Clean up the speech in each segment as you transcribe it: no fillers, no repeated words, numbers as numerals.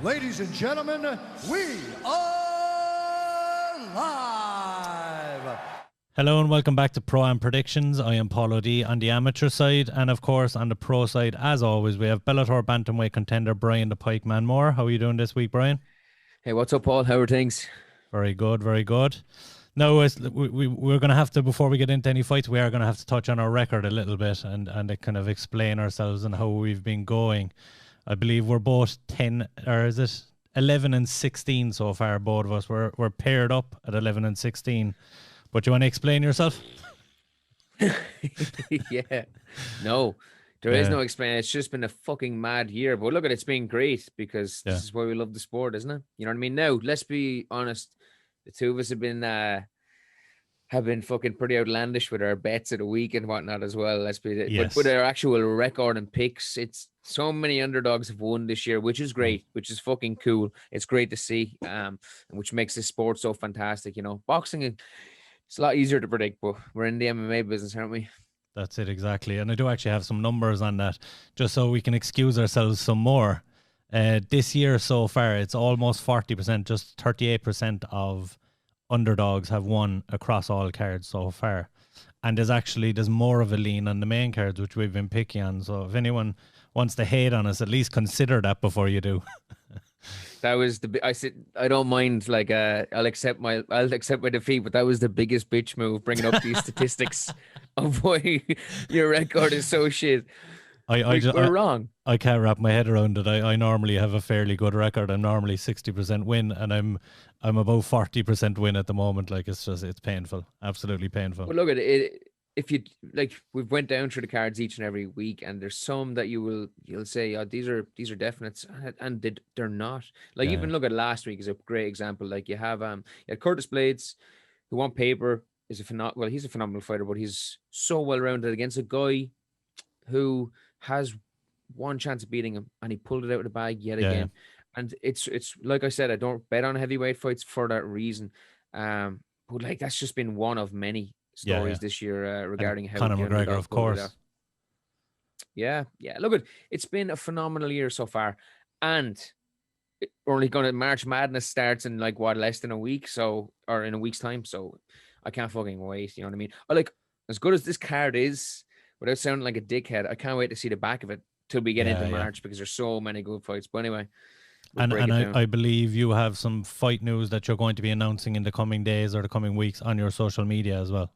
Ladies and gentlemen, we are live. Hello and welcome back to ProAm Predictions. I am Paul O'D on the amateur side, and of course on the pro side, as always, we have Bellator bantamweight contender Brian the Pike Man Moore. How are you doing this week, Brian? Hey, what's up, Paul? How are things? Very good, very good. Now, we're going to have to, before we get into any fights, we are going to have to touch on our record a little bit and kind of explain ourselves and how we've been going. I believe we're both 10, or is it 11 and 16 so far, both of us. We're paired up at 11 and 16. But you want to explain yourself? Yeah. No, there is no explaining. It's just been a fucking mad year. But look, it's been great because this is why we love the sport, isn't it? You know what I mean? Now, let's be honest. The two of us have been fucking pretty outlandish with our bets of the week and whatnot as well. Let's be but with our actual record and picks, it's so many underdogs have won this year, which is great, which is fucking cool. It's great to see, and which makes this sport so fantastic. You know, boxing, it's a lot easier to predict, but we're in the MMA business, aren't we? That's it, exactly. And I do actually have some numbers on that, just so we can excuse ourselves some more. This year so far, it's almost 40%, just 38% of underdogs have won across all cards so far. And there's more of a lean on the main cards, which we've been picky on. So if anyone wants to hate on us, at least consider that before you do. That was I don't mind, like, I'll accept my defeat, but that was the biggest bitch move, bringing up these statistics of why your record is so shit. We're wrong. I can't wrap my head around it. I normally have a fairly good record. I'm normally 60% win, and I'm about 40% win at the moment. Like, it's painful, absolutely painful. Well, look at it. If you like, we've went down through the cards each and every week, and there's some that you'll say, oh, these are definites, and they're not. Like, even look at last week is a great example. Like, you had Curtis Blades, who on paper is he's a phenomenal fighter, but he's so well rounded against a guy who has one chance of beating him, and he pulled it out of the bag yet again. And it's like I said, I don't bet on heavyweight fights for that reason. But like, that's just been one of many stories this year regarding how Conor McGregor, of course. Yeah. Look, it's been a phenomenal year so far, and we're only going to March Madness starts in like less than a week, or in a week's time. So I can't fucking wait. You know what I mean? Like, as good as this card is, without sounding like a dickhead, I can't wait to see the back of it till we get into March, because there's so many good fights. But anyway, I believe you have some fight news that you're going to be announcing in the coming days or the coming weeks on your social media as well.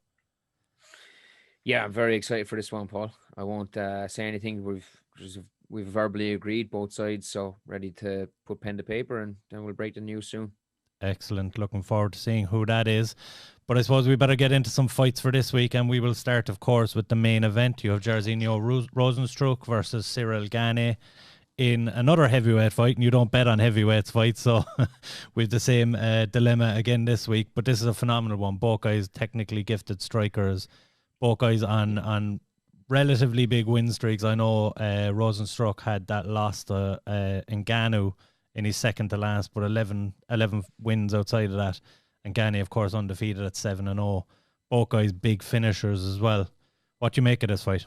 Yeah, I'm very excited for this one, Paul. I won't say anything. We've verbally agreed, both sides, so ready to put pen to paper, and then we'll break the news soon. Excellent. Looking forward to seeing who that is. But I suppose we better get into some fights for this week, and we will start, of course, with the main event. You have Jairzinho Rosenstruik versus Ciryl Gane in another heavyweight fight, and you don't bet on heavyweights fights, so we have the same dilemma again this week. But this is a phenomenal one. Both guys technically gifted strikers. Both guys on relatively big win streaks. I know Rosenstrok had that loss to Ngannou in his second to last, but 11 wins outside of that. And Ghani, of course, undefeated at 7-0. Both guys big finishers as well. What do you make of this fight?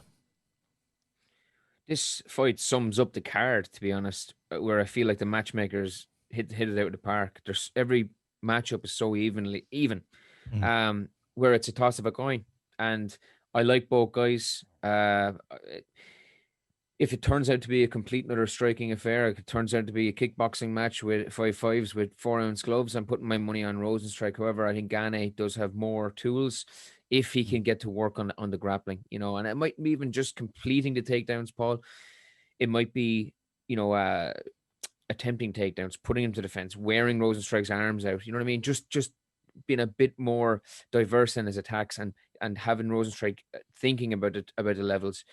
This fight sums up the card, to be honest, where I feel like the matchmakers hit it out of the park. Every matchup is so even, where it's a toss of a coin. And I like both guys. If it turns out to be a complete another striking affair, if it turns out to be a kickboxing match with 5-5s with 4-ounce gloves, I'm putting my money on Rosenstrok. However, I think Gane does have more tools if he can get to work on the grappling, you know, and it might be even just completing the takedowns, Paul. It might be, you know, attempting takedowns, putting him to defense, wearing Rosenstrok's arms out. You know what I mean? Just being a bit more diverse in his attacks, and having Rosenstrok thinking about the levels.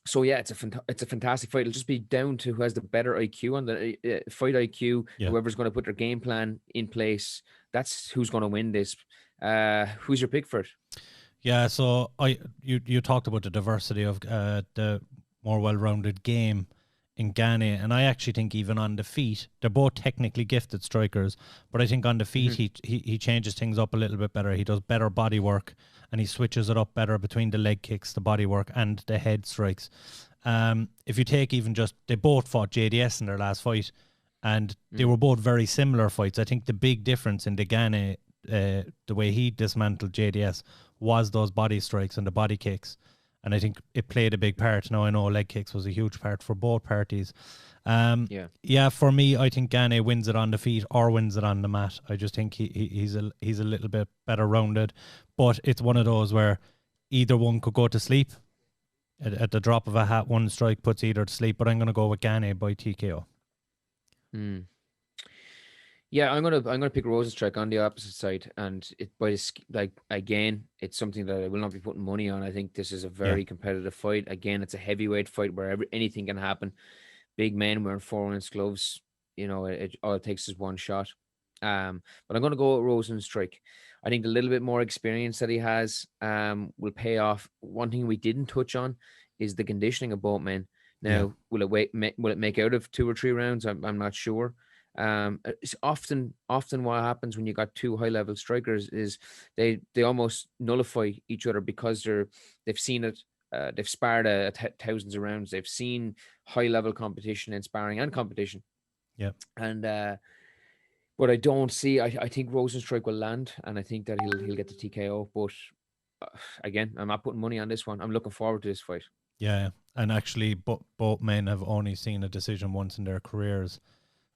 So yeah, it's a fantastic fight. It'll just be down to who has the better IQ on the fight IQ. Yeah. Whoever's going to put their game plan in place, that's who's going to win this. Who's your pick for it? Yeah, so you talked about the diversity of the more well-rounded game in Ghani, and I actually think even on the feet, they're both technically gifted strikers, but I think on the feet he changes things up a little bit better. He does better body work, and he switches it up better between the leg kicks, the body work, and the head strikes. If you take even just, they both fought JDS in their last fight, and they were both very similar fights. I think the big difference in the Ghani, the way he dismantled JDS, was those body strikes and the body kicks. And I think it played a big part. Now, I know leg kicks was a huge part for both parties. Yeah, for me, I think Ghani wins it on the feet or wins it on the mat. I just think he's a little bit better rounded. But it's one of those where either one could go to sleep. At the drop of a hat, one strike puts either to sleep. But I'm going to go with Ghani by TKO. Yeah, I'm gonna pick Rosenstrok on the opposite side, and again, it's something that I will not be putting money on. I think this is a very competitive fight. Again, it's a heavyweight fight where anything can happen. Big men wearing 4-ounce gloves, all it takes is one shot. But I'm gonna go with Rosenstrok. I think the little bit more experience that he has will pay off. One thing we didn't touch on is the conditioning of both men. Now, will it make out of 2 or 3 rounds? I'm not sure. It's often what happens when you got 2 high-level strikers is they almost nullify each other because they've seen it. They've sparred thousands of rounds. They've seen high-level competition and sparring and competition. Yeah. And but I don't see. I think Rosenstrok will land, and I think that he'll get the TKO. But again, I'm not putting money on this one. I'm looking forward to this fight. Yeah, and actually, both men have only seen a decision once in their careers.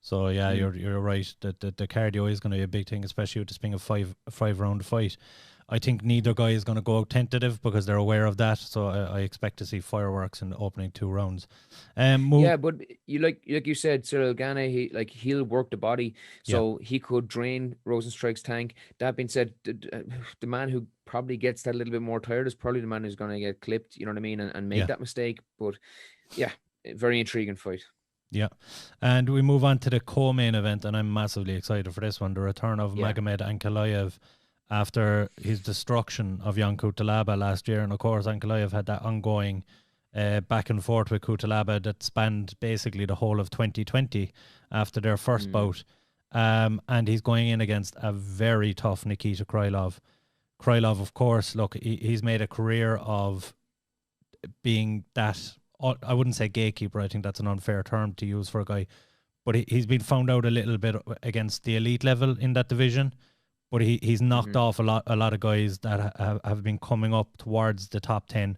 So yeah, you're right. The cardio is going to be a big thing, especially with this being a five round fight. I think neither guy is going to go out tentative because they're aware of that. So I expect to see fireworks in the opening 2 rounds. Yeah, but like you said, Ciryl Gane, he'll work the body, so he could drain Rosenstrok's tank. That being said, the man who probably gets that a little bit more tired is probably the man who's going to get clipped. You know what I mean, and make that mistake. But yeah, very intriguing fight. Yeah, and we move on to the co-main event, and I'm massively excited for this one: the return of Magomed Ankalaev after his destruction of Jan Cutelaba last year. And of course, Ankalaev had that ongoing back and forth with Cutelaba that spanned basically the whole of 2020 after their first bout. And he's going in against a very tough Nikita Krylov. Krylov, of course, look, he's made a career of being that, I wouldn't say gatekeeper, I think that's an unfair term to use for a guy, but he's been found out a little bit against the elite level in that division. But he's knocked off a lot of guys that have been coming up towards the top 10.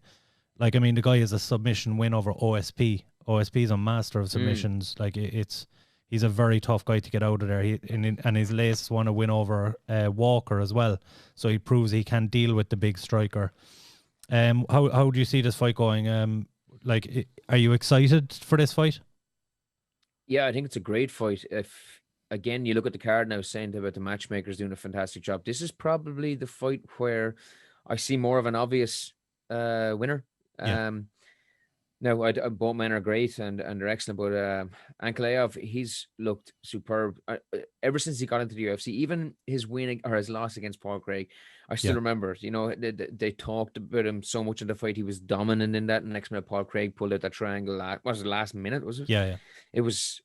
Like, I mean, the guy has a submission win over OSP. OSP is a master of submissions. Like, he's a very tough guy to get out of there. And his latest one, a win over Walker as well. So he proves he can deal with the big striker. How do you see this fight going? Are you excited for this fight? Yeah, I think it's a great fight. Again, you look at the card now, saying about the matchmakers doing a fantastic job. This is probably the fight where I see more of an obvious winner. Yeah. Now, both men are great and they're excellent, but Ankalaev, he's looked superb ever since he got into the UFC. Even his win or his loss against Paul Craig, I still remember. You know, they talked about him so much in the fight. He was dominant in that. And next minute, Paul Craig pulled out that triangle. Was it last minute? Was it? Yeah. It was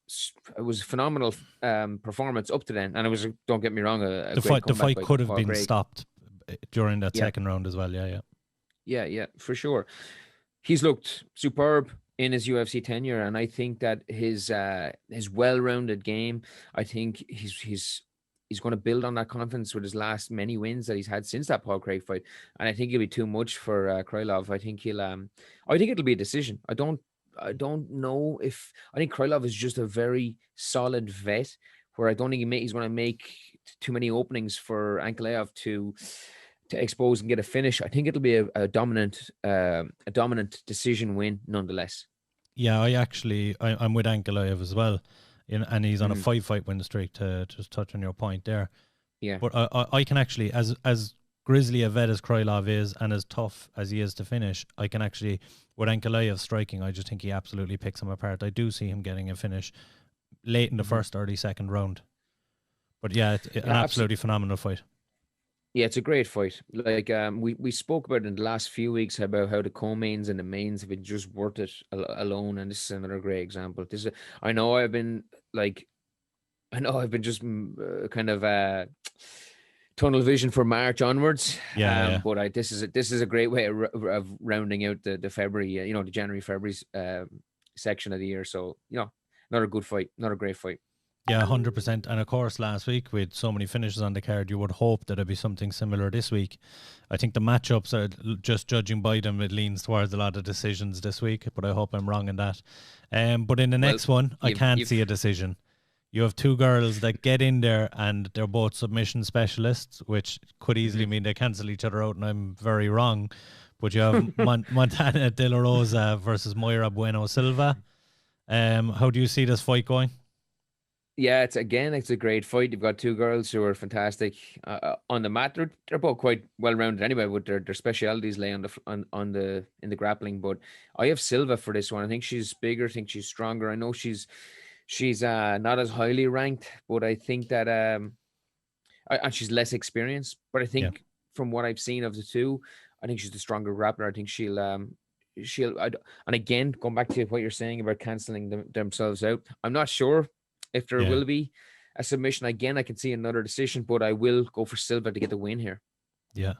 a phenomenal performance up to then, and it was. Don't get me wrong, the fight could have been stopped during that second round as well. Yeah, for sure. He's looked superb in his UFC tenure, and I think that his well-rounded game, I think he's going to build on that confidence with his last many wins that he's had since that Paul Craig fight, and I think it'll be too much for Krylov. I think I think it'll be a decision. I don't know if I think Krylov is just a very solid vet, where I don't think he's going to make too many openings for Ankalaev to expose and get a finish. I think it'll be a dominant decision win nonetheless. Yeah, I'm with Ankalaev as well, and he's on a 5-fight win streak. To just touch on your point there, But I can actually, as grisly a vet as Krylov is and as tough as he is to finish, I can actually, with Ankalaev striking, I just think he absolutely picks him apart. I do see him getting a finish late in the first, early second round. But yeah, it's an absolutely phenomenal fight. Yeah, it's a great fight. Like we spoke about in the last few weeks about how the co-mains and the mains have been just worth it alone, and this is another great example. I know I've been just kind of tunnel vision for March onwards. Yeah. But this is a great way of rounding out the February, the January February section of the year. So another good fight, another great fight. Yeah, 100%. And of course, last week with so many finishes on the card, you would hope that it'd be something similar this week. I think the matchups are just judging by them, it leans towards a lot of decisions this week, but I hope I'm wrong in that. But in the next one, I can't see a decision. You have two girls that get in there and they're both submission specialists, which could easily mean they cancel each other out, and I'm very wrong. But you have Montana De La Rosa versus Moira Bueno Silva. How do you see this fight going? Yeah, it's a great fight. You've got two girls who are fantastic on the mat. They're both quite well rounded anyway, but their specialities lay in the grappling. But I have Silva for this one. I think she's bigger. I think she's stronger. I know she's not as highly ranked, but I think that and she's less experienced. But I think from what I've seen of the two, I think she's the stronger grappler. I think she'll and again, going back to what you're saying about canceling themselves out, I'm not sure if there will be a submission. Again, I can see another decision, but I will go for Silva to get the win here. Yeah.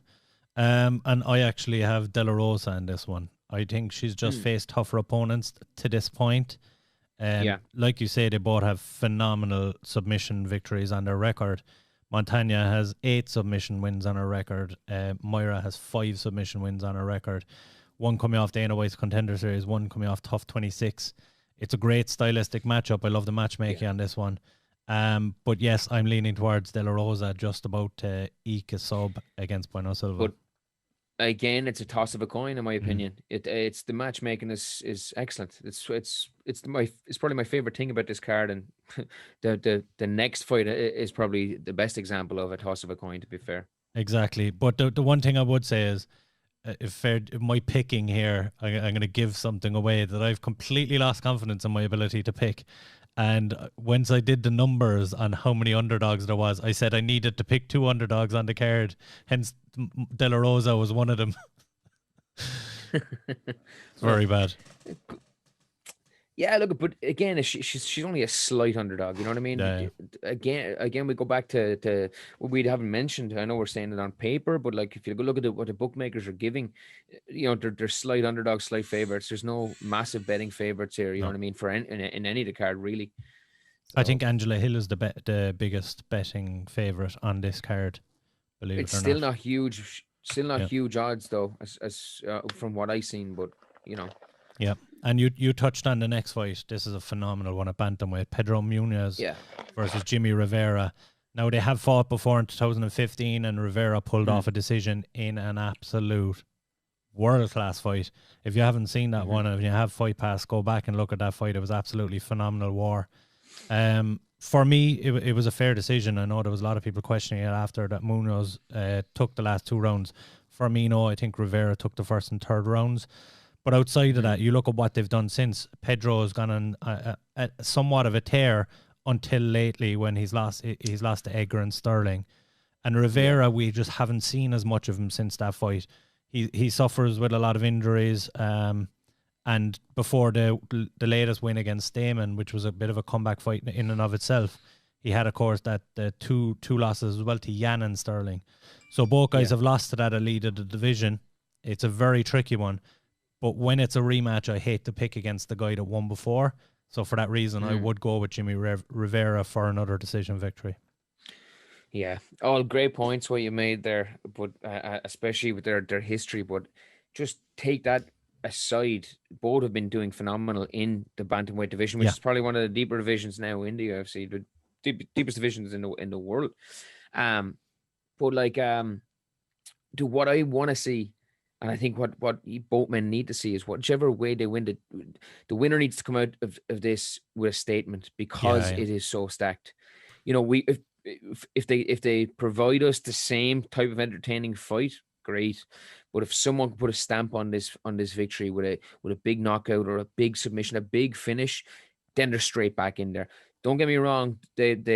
And I actually have De La Rosa in this one. I think she's just faced tougher opponents to this point. Like you say, they both have phenomenal submission victories on their record. Montana has 8 submission wins on her record. Moira has 5 submission wins on her record. One coming off Dana White's Contender Series, one coming off Tough 26. It's a great stylistic matchup. I love the matchmaking on this one. But yes, I'm leaning towards De La Rosa just about to eke a sub against Bueno Silva. But again, it's a toss of a coin, in my opinion. It's the matchmaking is excellent. It's probably my favorite thing about this card, and the next fight is probably the best example of a toss of a coin, to be fair. Exactly. But the one thing I would say is, if my picking here, I'm going to give something away that I've completely lost confidence in my ability to pick. And once I did the numbers on how many underdogs there was, I said I needed to pick 2 underdogs on the card. Hence, De La Rosa was one of them. Very bad. Yeah, look, but again, she's only a slight underdog. You know what I mean? Yeah. Again, we go back to what we haven't mentioned. I know we're saying it on paper, but like if you go look at what the bookmakers are giving, they're slight underdogs, slight favorites. There's no massive betting favorites here. You know what I mean? For in any of the card, really. So, I think Angela Hill is the biggest betting favorite on this card. Believe it's it or still not. not huge. Still not huge odds though, as from what I've seen. But Yeah. And you touched on the next fight. This is a phenomenal one at bantamweight. Pedro Munoz versus Jimmy Rivera. Now, they have fought before in 2015, and Rivera pulled off a decision in an absolute world-class fight. If you haven't seen that one, and if you have Fight Pass, go back and look at that fight. It was absolutely phenomenal war. For me, it was a fair decision. I know there was a lot of people questioning it after that Munoz took the last 2 rounds. For me, no, I think Rivera took the first and third rounds. But outside of that, you look at what they've done since. Pedro has gone on a somewhat of a tear until lately when he's lost to Edgar and Sterling. And Rivera, we just haven't seen as much of him since that fight. He suffers with a lot of injuries. And before the latest win against Stamen, which was a bit of a comeback fight in and of itself, he had, of course, that the two losses as well to Jan and Sterling. So both guys have lost to that elite of the division. It's a very tricky one. But when it's a rematch, I hate to pick against the guy that won before. So for that reason, I would go with Jimmy Rivera for another decision victory. Yeah, all great points what you made there, but especially with their history. But just take that aside, both have been doing phenomenal in the bantamweight division, which is probably one of the deeper divisions now in the UFC, the deepest divisions in the world. But like, do what I want to see. And I think what both men need to see is whichever way they win, the winner needs to come out of this with a statement, because it is so stacked. If they provide us the same type of entertaining fight, great. But if someone can put a stamp on this victory with a big knockout or a big submission, a big finish, then they're straight back in there. Don't get me wrong, they've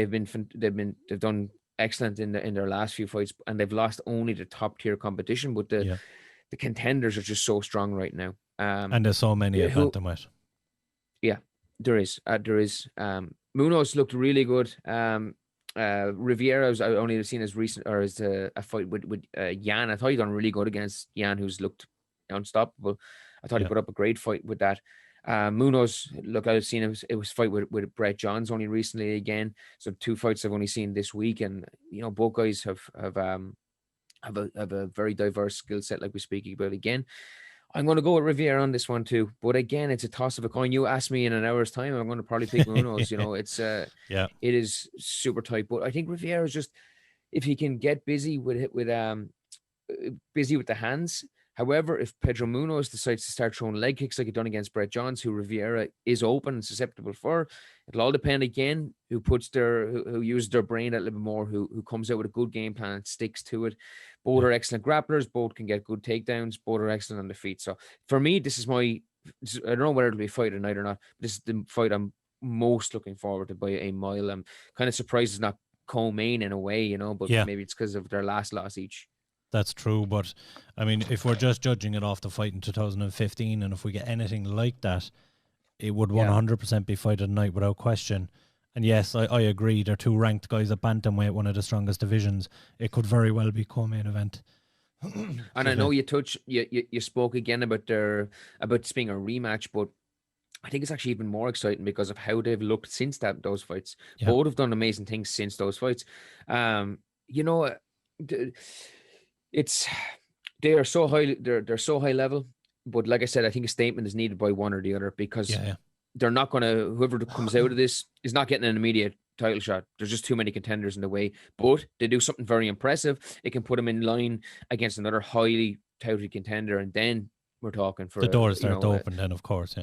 done excellent in their last few fights, and they've lost only the top tier competition, but the contenders are just so strong right now. And there's so many at bantamweight. Yeah, there is. Munoz looked really good. Rivera, I only seen as recent or as a fight with Jan. I thought he done really good against Jan, who's looked unstoppable. I thought he put up a great fight with that. Munoz, look, I've seen it was fight with Brett Johns only recently again. So 2 fights I've only seen this week, and both guys have a very diverse skill set, like we speak about again. I'm going to go with Rivera on this one too, but again, it's a toss of a coin. You ask me in an hour's time, I'm going to probably pick Munoz. It's it is super tight, but I think Rivera is just, if he can get busy busy with the hands. However, if Pedro Munoz decides to start throwing leg kicks like he done against Brett Johns, who Rivera is open and susceptible for, it'll all depend again who uses their brain a little bit more, who comes out with a good game plan and sticks to it. Both are excellent grapplers. Both can get good takedowns. Both are excellent on the feet. So for me, I don't know whether it'll be a fight tonight or not. This is the fight I'm most looking forward to by a mile. I'm kind of surprised it's not co-main in a way, but maybe it's because of their last loss each. That's true, but I mean, if we're just judging it off the fight in 2015, and if we get anything like that, it would 100% be fight of the night without question. And yes, I agree. They're 2 ranked guys at bantamweight, one of the strongest divisions. It could very well be co-main event. And I know you spoke again about this being a rematch, but I think it's actually even more exciting because of how they've looked since those fights. Yeah. Both have done amazing things since those fights. They're so high level, but like I said, I think a statement is needed by one or the other, because they're not going to, whoever comes out of this is not getting an immediate title shot. There's just too many contenders in the way, but they do something very impressive. It can put them in line against another highly touted contender, and then we're talking for the doors start to open then, of course.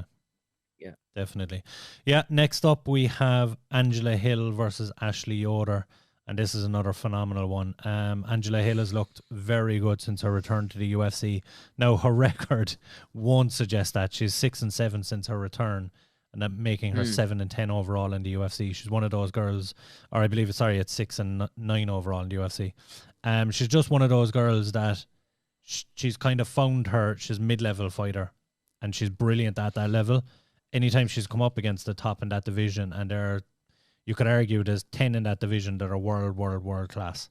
Yeah, definitely. Yeah, next up we have Angela Hill versus Ashley Yoder. And this is another phenomenal one. Angela Hill has looked very good since her return to the UFC. Now, her record won't suggest that. She's 6-7 since her return, and that making her 7-10 overall in the UFC. She's one of those girls, or I believe it's 6-9 overall in the UFC. She's just one of those girls that she's kind of found she's mid-level fighter, and she's brilliant at that level. Anytime she's come up against the top in that division, and you could argue there's 10 in that division that are world class.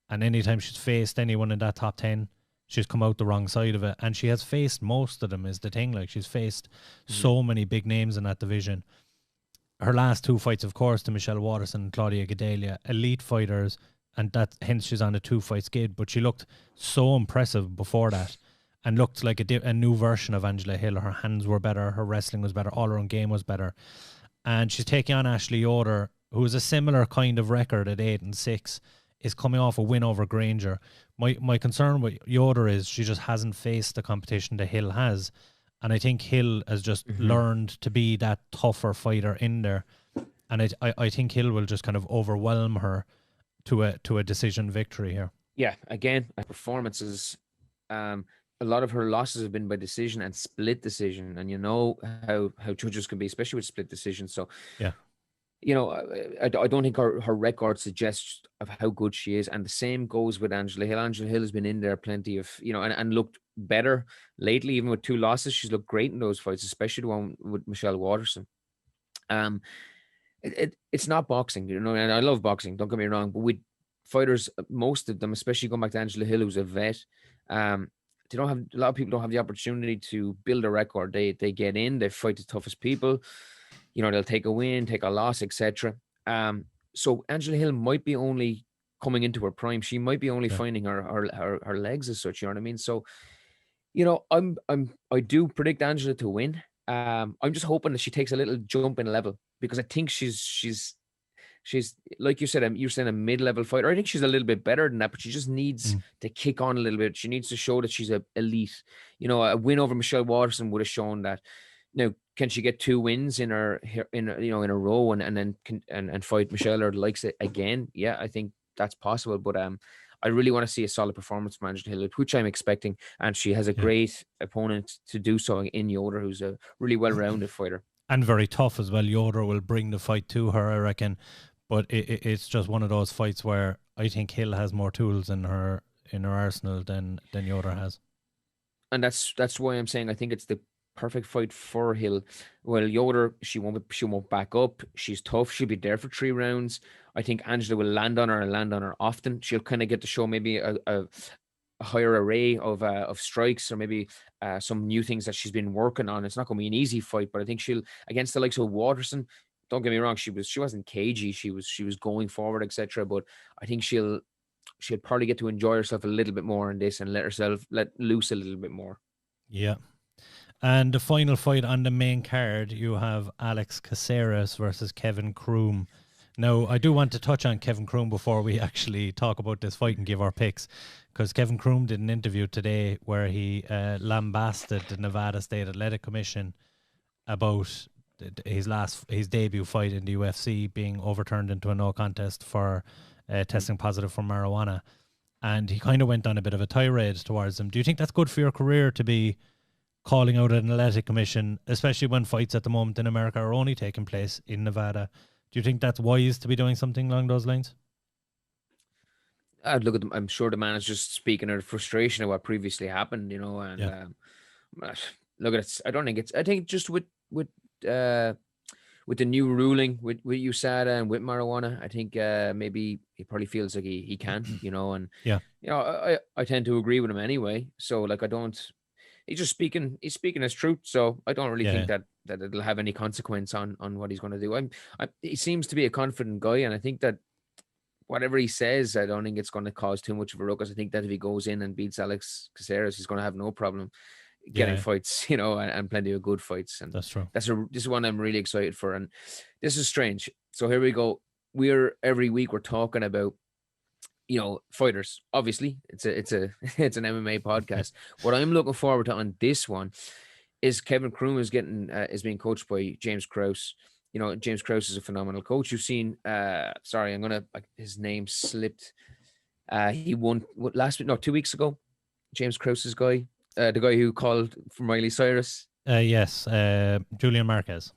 And anytime she's faced anyone in that top 10, she's come out the wrong side of it. And she has faced most of them, is the thing. Like, she's faced so many big names in that division. Her last 2 fights, of course, to Michelle Waterson and Claudia Gadelha, elite fighters, and hence she's on a 2-fight skid. But she looked so impressive before that, and looked like a new version of Angela Hill. Her hands were better, her wrestling was better, all her own game was better. And she's taking on Ashley Yoder, who has a similar kind of record at 8-6, is coming off a win over Granger. My concern with Yoder is she just hasn't faced the competition that Hill has. And I think Hill has just learned to be that tougher fighter in there. And I think Hill will just kind of overwhelm her to a decision victory here. Yeah, again, performances. A lot of her losses have been by decision and split decision. And you know how judges can be, especially with split decision. So, yeah. I don't think her record suggests of how good she is. And the same goes with Angela Hill. Angela Hill has been in there plenty of, and looked better lately, even with 2 losses. She's looked great in those fights, especially the one with Michelle Waterson. It's not boxing, and I love boxing, don't get me wrong, but with fighters, most of them, especially going back to Angela Hill, who's a vet, they don't have, a lot of people don't have the opportunity to build a record. They get in, they fight the toughest people. They'll take a win, take a loss, etc. So Angela Hill might be only coming into her prime. She might be only finding her legs as such. You know what I mean? So, I do predict Angela to win. I'm just hoping that she takes a little jump in level, because I think she's like you said, you're saying a mid-level fighter. I think she's a little bit better than that, but she just needs to kick on a little bit. She needs to show that she's a elite. A win over Michelle Waterson would have shown that. Now, can she get 2 wins in a row and then fight Michelle or the likes it again? Yeah, I think that's possible. But I really want to see a solid performance from Angela Hill, which I'm expecting, and she has a great opponent to do so in Yoder, who's a really well-rounded fighter and very tough as well. Yoder will bring the fight to her, I reckon. But it's just one of those fights where I think Hill has more tools in her arsenal than Yoder has. And that's why I'm saying I think it's the perfect fight for Hill. Well, Yoder, she won't back up. She's tough. She'll be there for 3 rounds. I think Angela will land on her and land on her often. She'll kind of get to show maybe a higher array of strikes, or maybe some new things that she's been working on. It's not going to be an easy fight, but I think she'll, against the likes of Waterson. Don't get me wrong, she wasn't cagey. She was going forward, etc. But I think she'll probably get to enjoy herself a little bit more in this and let loose a little bit more. Yeah. And the final fight on the main card, you have Alex Caceres versus Kevin Croom. Now, I do want to touch on Kevin Croom before we actually talk about this fight and give our picks, because Kevin Croom did an interview today where he lambasted the Nevada State Athletic Commission about his debut fight in the UFC being overturned into a no contest for testing positive for marijuana. And he kind of went on a bit of a tirade towards them. Do you think that's good for your career to be calling out an athletic commission, especially when fights at the moment in America are only taking place in Nevada? Do you think that's wise to be doing something along those lines? I'd look at them. I'm sure the man is just speaking out of frustration of what previously happened, and look at it. I don't think it's. I think just with the new ruling with USADA and with marijuana, I think maybe he probably feels like he can, and I tend to agree with him anyway. So like I don't. He's speaking his truth. So I don't really think that it'll have any consequence on what he's going to do. He seems to be a confident guy, and I think that whatever he says, I don't think it's going to cause too much of a ruckus. I think that if he goes in and beats Alex Caceres, he's going to have no problem getting fights, and plenty of good fights. And that's true. This is one I'm really excited for. And this is strange. So here we go. Every week we're talking about, fighters. Obviously, it's an MMA podcast. What I'm looking forward to on this one is Kevin Croom is being coached by James Krause. James Krause is a phenomenal coach. You've seen. His name slipped. He won last week. No, 2 weeks ago. James Krause's guy, the guy who called for Miley Cyrus. Yes, Julian Marquez.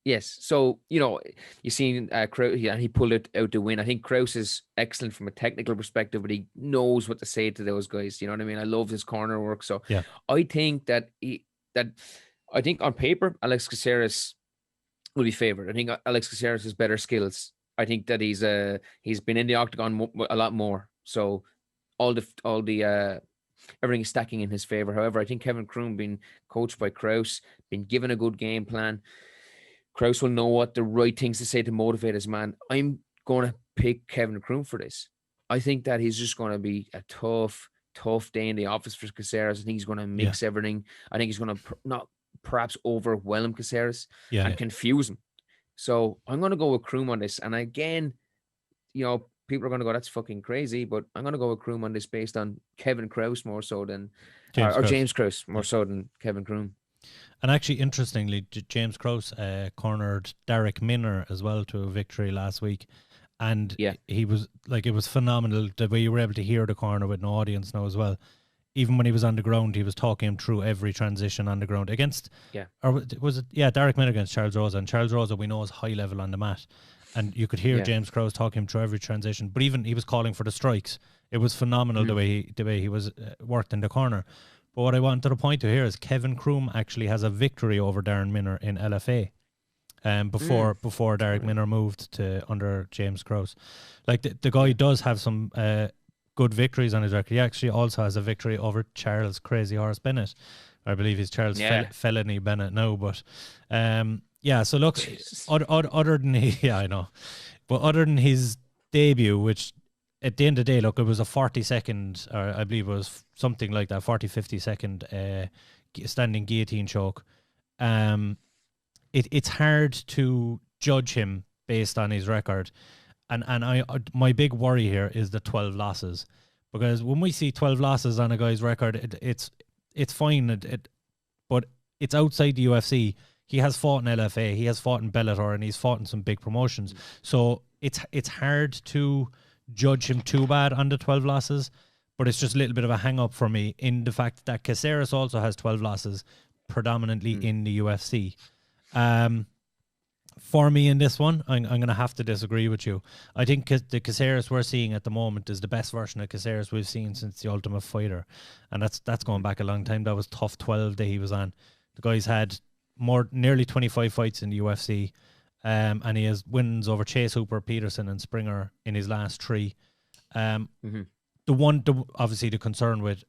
Yes. So, you've seen Krause, and he pulled it out to win. I think Krause is excellent from a technical perspective, but he knows what to say to those guys. You know what I mean? I love his corner work. So I think I think on paper, Alex Caceres will be favored. I think Alex Caceres has better skills. I think that he's been in the octagon a lot more. So all the everything is stacking in his favor. However, I think Kevin Croom, being coached by Krause, been given a good game plan. Krause will know what the right things to say to motivate his man. I'm going to pick Kevin Croom for this. I think that he's just going to be a tough day in the office for Caceres. I think he's going to mix everything. I think he's going to not perhaps overwhelm Caceres and confuse him. So I'm going to go with Croom on this. And again, people are going to go, that's fucking crazy. But I'm going to go with Croom on this based on Kevin Krause more so than James Krause more so than Kevin Croom. And actually, interestingly, James Krause cornered Derek Minner as well to a victory last week. And he was like, it was phenomenal the way you were able to hear the corner with no audience now as well. Even when he was on the ground, he was talking him through every transition on the ground against, Derek Minner against Charles Rosa. And Charles Rosa, we know, is high level on the mat. And you could hear James Krause talking him through every transition. But even he was calling for the strikes. It was phenomenal the way he was worked in the corner. But what I wanted to point to here is Kevin Croom actually has a victory over Darren Minner in LFA before Derek Minner moved to under James Krause. Like the guy does have some good victories on his record. He actually also has a victory over Charles Crazy Horse Bennett. I believe he's Charles Felony Bennett now. But so look, other than I know. But other than his debut, which at the end of the day, look, it was a 40-second, or I believe it was something like that, 50-second standing guillotine choke. It's hard to judge him based on his record. And my big worry here is the 12 losses. Because when we see 12 losses on a guy's record, it's fine, but it's outside the UFC. He has fought in LFA, he has fought in Bellator, and he's fought in some big promotions. So it's hard to judge him too bad on the 12 losses, but it's just a little bit of a hang up for me in the fact that Caceres also has 12 losses predominantly in the UFC. For me in this one, I'm going to have to disagree with you. I think the Caceres we're seeing at the moment is the best version of Caceres we've seen since The Ultimate Fighter, and that's going back a long time. That was tough 12 that he was on. The guy's had nearly 25 fights in the UFC, and he has wins over Chase Hooper, Peterson, and Springer in his last 3. Obviously the concern with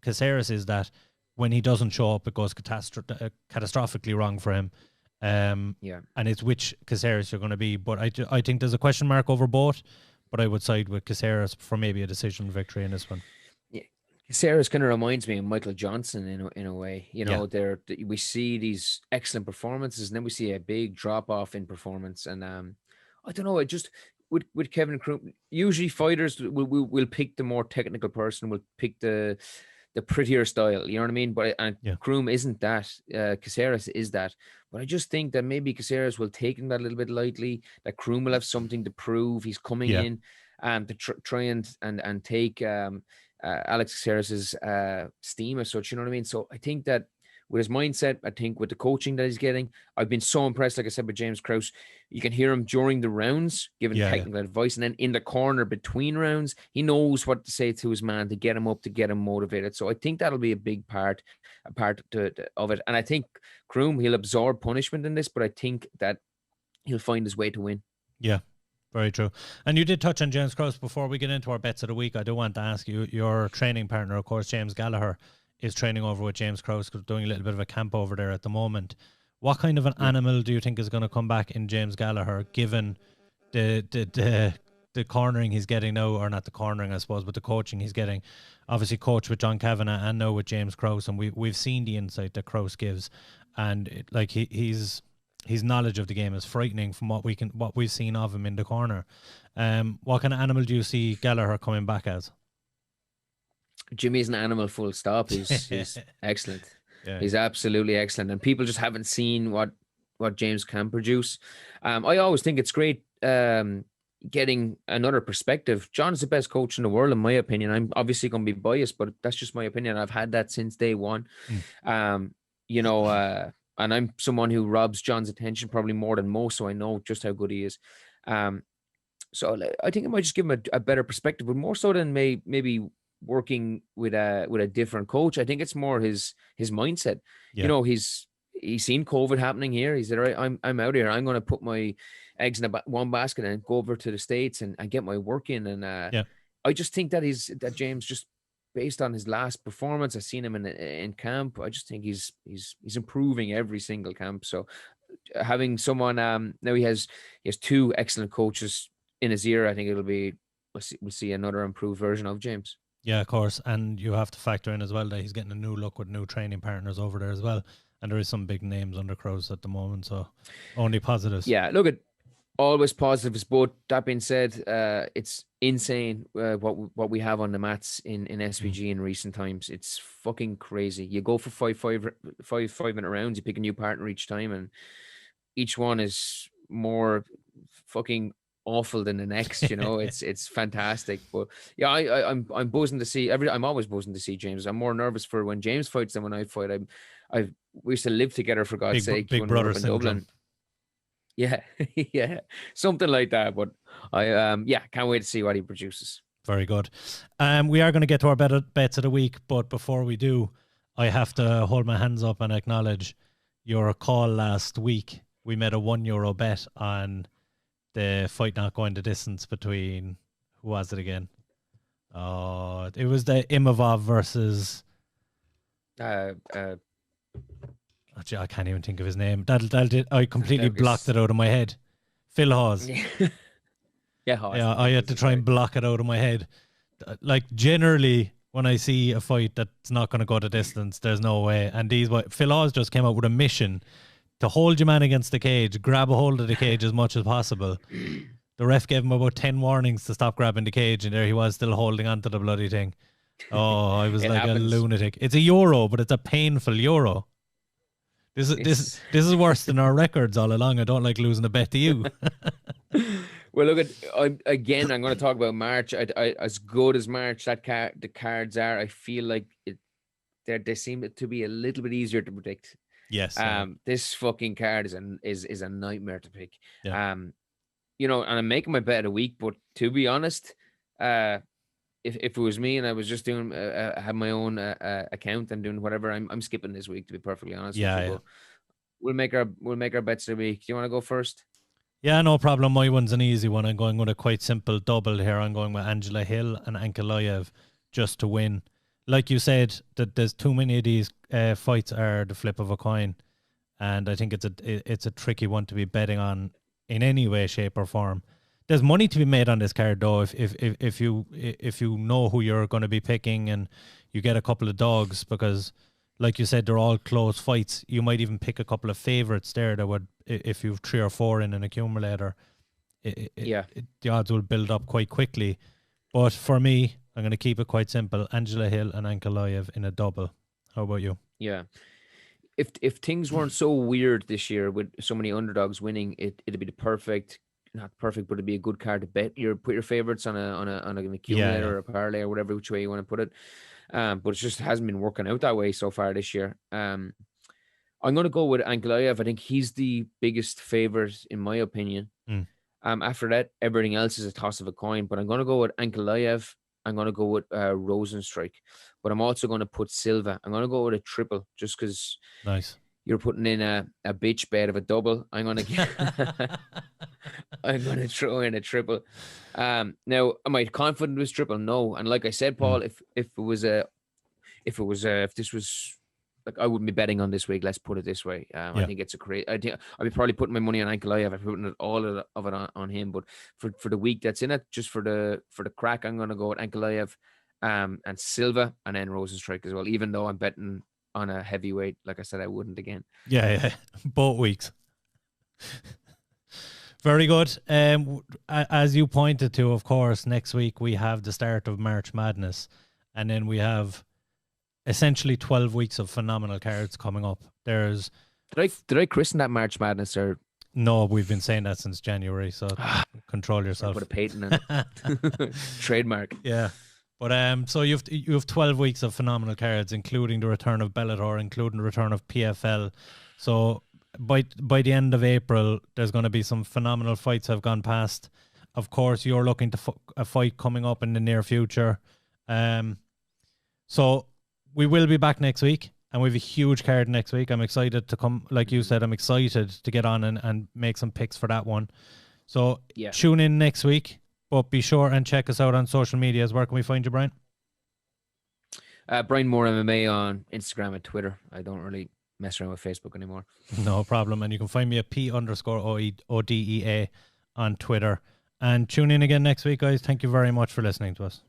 Caceres is that when he doesn't show up, it goes catastrophically wrong for him. And it's which Caceres you're going to be. But I think there's a question mark over both, but I would side with Caceres for maybe a decision victory in this one. Yeah, Caceres kind of reminds me of Michael Johnson in a way. You know, we see these excellent performances, and then we see a big drop off in performance. And I don't know, with Kevin Croom, usually fighters will pick the more technical person, will pick the prettier style, you know what I mean? But Croom isn't that. Caceres is that. But I just think that maybe Caceres will take him that a little bit lightly, that Croom will have something to prove. He's coming in to try and take Alex Caceres' steam as such, you know what I mean? So I think that with his mindset, I think with the coaching that he's getting, I've been so impressed, like I said, with James Krause. You can hear him during the rounds giving technical advice, and then in the corner between rounds, he knows what to say to his man to get him up, to get him motivated. So I think that'll be a big part of it. And I think Croom, he'll absorb punishment in this, but I think that he'll find his way to win. Yeah. Very true. And you did touch on James Krause. Before we get into our bets of the week, I do want to ask you, your training partner, of course, James Gallagher, is training over with James Krause, doing a little bit of a camp over there at the moment. What kind of an animal do you think is going to come back in James Gallagher, given the cornering he's getting now, or not the cornering, I suppose, but the coaching he's getting? Obviously, coached with John Kavanagh and now with James Krause, and we've seen the insight that Krause gives, and his knowledge of the game is frightening from what we've seen of him in the corner. What kind of animal do you see Gallagher coming back as? Jimmy's an animal, full stop. He's excellent. Yeah. He's absolutely excellent. And people just haven't seen what James can produce. I always think it's great getting another perspective. John's the best coach in the world, in my opinion. I'm obviously going to be biased, but that's just my opinion. I've had that since day one. And I'm someone who robs John's attention probably more than most, so I know just how good he is. So I think it might just give him a better perspective, but more so than maybe working with a different coach. I think it's more his mindset. You know, he's seen COVID happening here. He said, all right, I'm out here. I'm going to put my eggs in one basket and go over to the States and get my work in. And I just think that James, just based on his last performance, I've seen him in camp. I just think he's improving every single camp. So having someone now he has 2 excellent coaches in his ear. I think we'll see another improved version of James. Yeah, of course. And you have to factor in as well that he's getting a new look with new training partners over there as well. And there is some big names under Krause at the moment, so only positives. Yeah, look, at always positives. But that being said, it's insane what we have on the mats in SPG in recent times. It's fucking crazy. You go for 5-minute rounds. You pick a new partner each time, and each one is more fucking awful than the next. You know, it's fantastic. But yeah, I'm buzzing to see. I'm always buzzing to see James. I'm more nervous for when James fights than when I fight. We used to live together, for God's sake. Big brother syndrome. Yeah, yeah, something like that. But I can't wait to see what he produces. Very good. We are going to get to our bets of the week, but before we do, I have to hold my hands up and acknowledge your call last week. We made a €1 bet on the fight not going the distance between, who was it again? Oh, it was the Imavov versus I can't even think of his name. I completely blocked it out of my head. Phil Hawes. Yeah, Hawes. Yeah, I had to try and block it out of my head. Like, generally, when I see a fight that's not going to go the distance, there's no way. And Phil Hawes just came out with a mission to hold your man against the cage, grab a hold of the cage as much as possible. The ref gave him about 10 warnings to stop grabbing the cage, and there he was still holding onto the bloody thing. Oh, I was like a lunatic. It's a euro, but it's a painful euro. This is worse than our records all along. I don't like losing a bet to you. Well, look I'm going to talk about March. I as good as March the cards are, I feel like they seem to be a little bit easier to predict. Yes. This fucking card is a nightmare to pick. Yeah. And I'm making my bet a week, but to be honest, if it was me and I was just doing had my own account and doing whatever, I'm skipping this week, to be perfectly honest with you. Yeah. But we'll make our bets this week. Do you want to go first? Yeah, no problem. My one's an easy one. I'm going with a quite simple double here. I'm going with Angela Hill and Ankalaev just to win. Like you said, that there's too many of these fights are the flip of a coin, and I think it's a tricky one to be betting on in any way, shape, or form. There's money to be made on this card though, if you know who you're going to be picking and you get a couple of dogs, because like you said, they're all close fights. You might even pick a couple of favourites there that would, if you've 3 or 4 in an accumulator, the odds will build up quite quickly. But for me, I'm going to keep it quite simple. Angela Hill and Ankalaev in a double. How about you? Yeah. If things weren't so weird this year with so many underdogs winning, it'd be the perfect, not perfect, but it'd be a good card to bet. Put your favorites on an accumulator or a parlay or whatever, which way you want to put it. But it just hasn't been working out that way so far this year. I'm going to go with Ankalaev. I think he's the biggest favorite in my opinion. After that, everything else is a toss of a coin. But I'm going to go with Ankalaev. I'm going to go with Rosenstrok. But I'm also going to put Silva. I'm going to go with a triple just because you're putting in a bitch bet of a double. I'm going to I'm going to throw in a triple. Now, am I confident with triple? No. And like I said, Paul, if this was like, I wouldn't be betting on this week. Let's put it this way. I think it's a great. I think I'd be probably putting my money on Ankalaev. I'm putting all of it on him. But for the week that's in it, just for the crack, I'm going to go with Ankalaev, and Silva, and then Rosenstrok as well. Even though I'm betting on a heavyweight, like I said, I wouldn't again. Yeah, both weeks. Very good. As you pointed to, of course, next week we have the start of March Madness, and then we have essentially 12 weeks of phenomenal cards coming up. There's did I christen that March Madness, or no? We've been saying that since January, so control yourself. Put a patent in it. Trademark. Yeah. But so you have 12 weeks of phenomenal cards, including the return of Bellator, including the return of PFL. So by the end of April, there's going to be some phenomenal fights have gone past. Of course, you're looking to a fight coming up in the near future. So we will be back next week, and we have a huge card next week. I'm excited to come, like you said, I'm excited to get on and make some picks for that one. So tune in next week. But be sure and check us out on social medias. Where can we find you, Brian? Brian Moore MMA on Instagram and Twitter. I don't really mess around with Facebook anymore. No problem. And you can find me at P_ODEA on Twitter. And tune in again next week, guys. Thank you very much for listening to us.